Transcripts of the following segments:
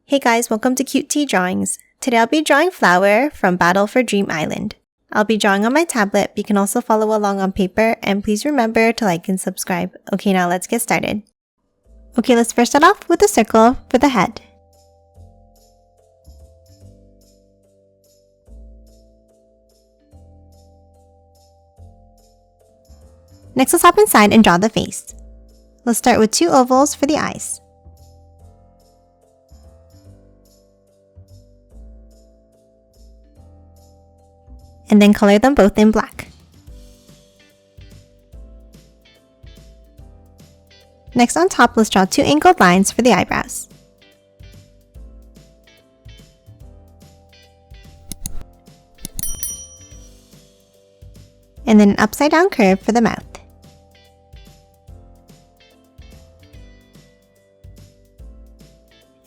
Hey guys, welcome to Cute Tea Drawings. Today I'll be drawing Flower from Battle for Dream Island. I'll be drawing on my tablet, but you can also follow along on paper, and please remember to like and subscribe. Okay, now let's get started. Okay, let's first start off with a circle for the head. Next, let's hop inside and draw the face. Let's start with 2 ovals for the eyes. And then color them both in black. Next, on top, let's draw 2 angled lines for the eyebrows. And then an upside down curve for the mouth.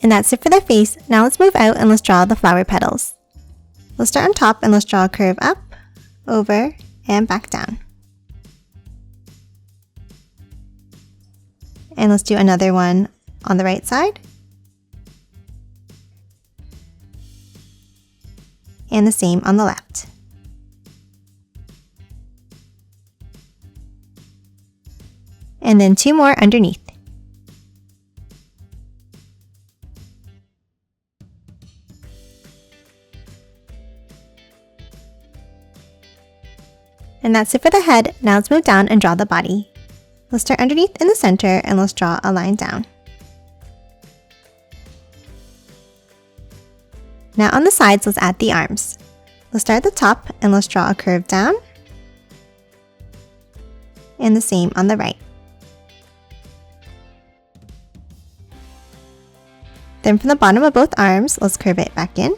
And that's it for the face. Now let's move out and let's draw the flower petals. Let's start on top and let's draw a curve up, over, and back down. And let's do another one on the right side. And the same on the left. And then 2 more underneath. And that's it for the head. Now let's move down and draw the body. Let's start underneath in the center and let's draw a line down. Now on the sides, let's add the arms. Let's start at the top and let's draw a curve down. And the same on the right. Then from the bottom of both arms, let's curve it back in.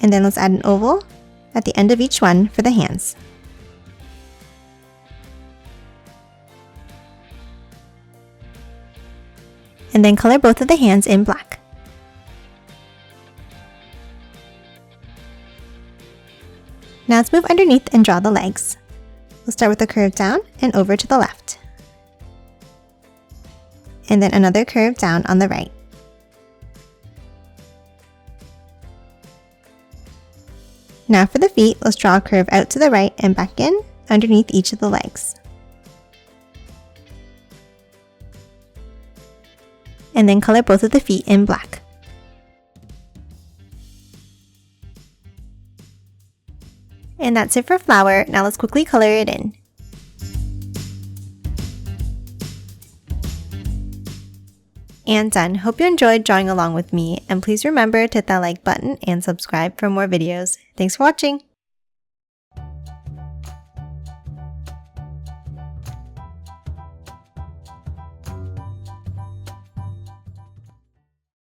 And then let's add an oval at the end of each one for the hands. And then color both of the hands in black. Now let's move underneath and draw the legs. We'll start with a curve down and over to the left. And then another curve down on the right. Now for the feet, let's draw a curve out to the right and back in underneath each of the legs. And then color both of the feet in black. And that's it for Flower. Now let's quickly color it in. And done. Hope you enjoyed drawing along with me, and please remember to hit that like button and subscribe for more videos. Thanks for watching!